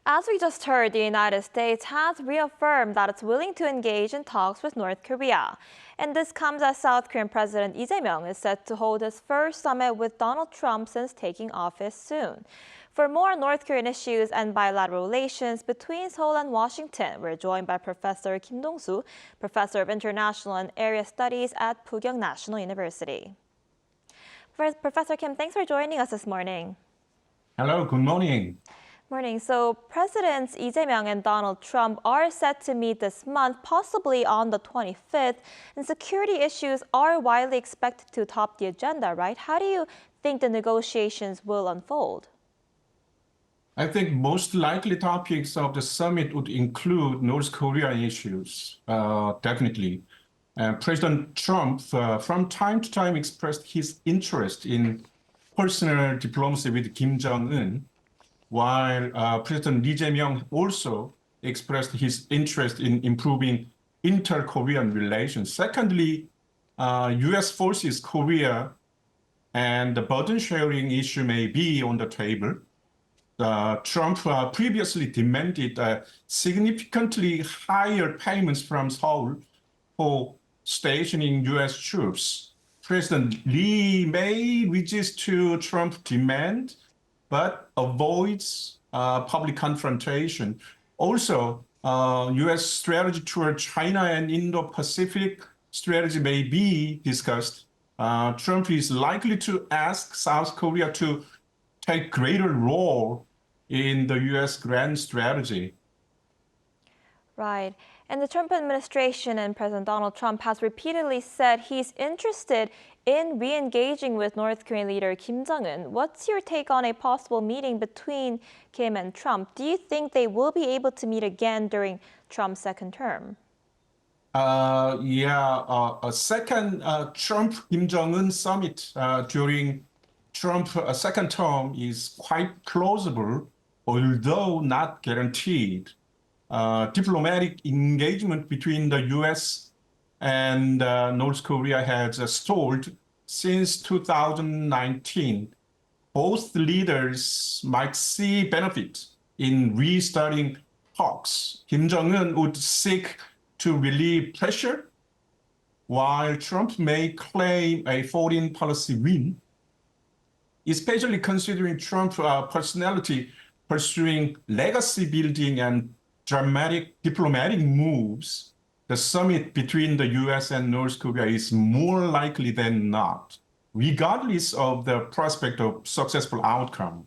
As we just heard, the United States has reaffirmed that it's willing to engage in talks with North Korea. And this comes as South Korean President Lee Jae-myung is set to hold his first summit with Donald Trump since taking office soon. For more on North Korean issues and bilateral relations between Seoul and Washington, we're joined by Professor Kim Dong-soo, Professor of International and Area Studies at Pukyong National University. Professor Kim, thanks for joining us this morning. Hello, good morning. Morning. So Presidents Lee Jae-myung and Donald Trump are set to meet this month, possibly on the 25th, and security issues are widely expected to top the agenda, right? How do you think the negotiations will unfold? I think most likely topics of the summit would include North Korea issues, definitely. President Trump, from time to time, expressed his interest in personal diplomacy with Kim Jong-un, while President Lee Jae-myung also expressed his interest in improving inter-Korean relations. Secondly, U.S. forces Korea and the burden sharing issue may be on the table. Trump previously demanded significantly higher payments from Seoul for stationing U.S. troops. President Lee may resist to Trump's demand, but avoids public confrontation. Also, U.S. strategy toward China and Indo-Pacific strategy may be discussed. Trump is likely to ask South Korea to take greater role in the U.S. grand strategy. Right. And the Trump administration and President Donald Trump has repeatedly said he's interested in re-engaging with North Korean leader Kim Jong-un. What's your take on a possible meeting between Kim and Trump? Do you think they will be able to meet again during Trump's second term? A second Trump-Kim Jong-un summit during Trump's second term is quite plausible, although not guaranteed. Diplomatic engagement between the U.S. and North Korea has stalled since 2019. Both leaders might see benefit in restarting talks. Kim Jong-un would seek to relieve pressure, while Trump may claim a foreign policy win. Especially considering Trump's personality pursuing legacy building and dramatic diplomatic moves, the summit between the U.S. and North Korea is more likely than not, regardless of the prospect of successful outcome.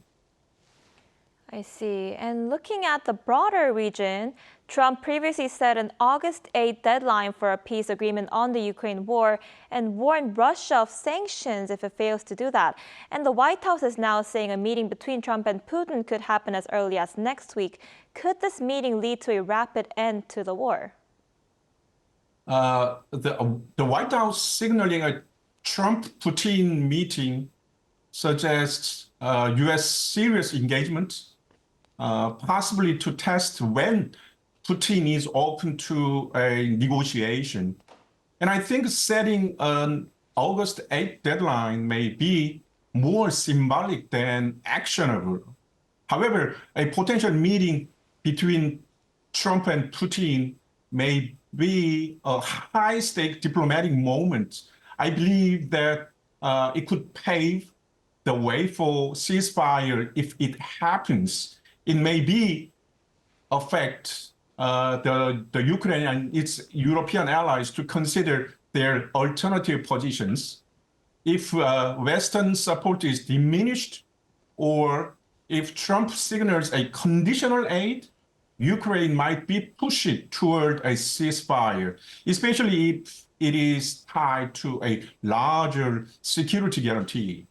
I see. And looking at the broader region, Trump previously set an August 8th deadline for a peace agreement on the Ukraine war and warned Russia of sanctions if it fails to do that. And the White House is now saying a meeting between Trump and Putin could happen as early as next week. Could this meeting lead to a rapid end to the war? The White House signaling a Trump-Putin meeting suggests U.S. serious engagement, possibly to test when Putin is open to a negotiation. And I think setting an August 8th deadline may be more symbolic than actionable. However, a potential meeting between Trump and Putin may be a high-stake diplomatic moment. I believe that it could pave the way for ceasefire if it happens. It may be affect the Ukraine and its European allies to consider their alternative positions. If Western support is diminished, or if Trump signals a conditional aid, Ukraine might be pushed toward a ceasefire, especially if it is tied to a larger security guarantee.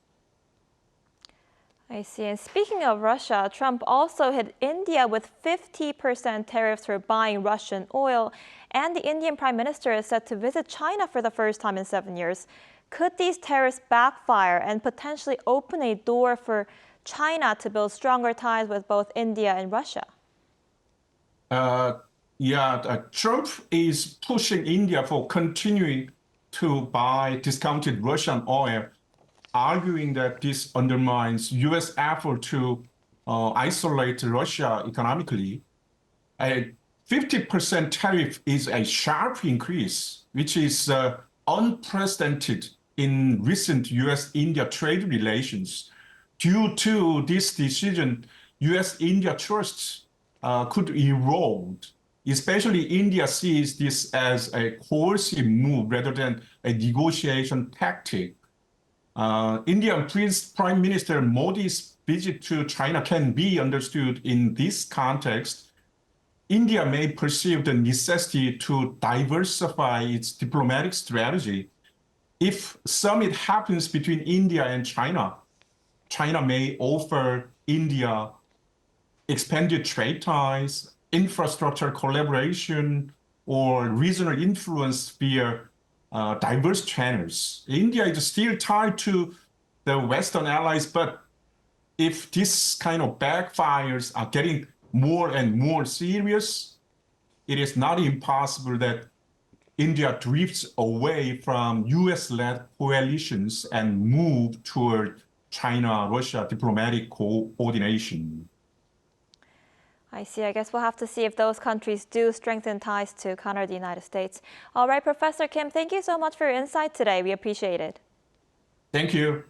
I see. And speaking of Russia, Trump also hit India with 50% tariffs for buying Russian oil. And the Indian Prime Minister is set to visit China for the first time in 7 years. Could these tariffs backfire and potentially open a door for China to build stronger ties with both India and Russia? Trump is pushing India for continuing to buy discounted Russian oil, arguing that this undermines U.S. effort to isolate Russia economically. A 50% tariff is a sharp increase, which is unprecedented in recent US-India trade relations. Due to this decision, US-India trust could erode. Especially India sees this as a coercive move rather than a negotiation tactic. Indian Prime Minister Modi's visit to China can be understood in this context. India may perceive the necessity to diversify its diplomatic strategy. If summit happens between India and China, China may offer India expanded trade ties, infrastructure collaboration, or regional influence via diverse channels. India is still tied to the Western allies, but if this kind of backfires are getting more and more serious, it is not impossible that India drifts away from US-led coalitions and move toward China-Russia diplomatic coordination. I see. I guess we'll have to see if those countries do strengthen ties to counter the United States. All right, Professor Kim, thank you so much for your insight today. We appreciate it. Thank you.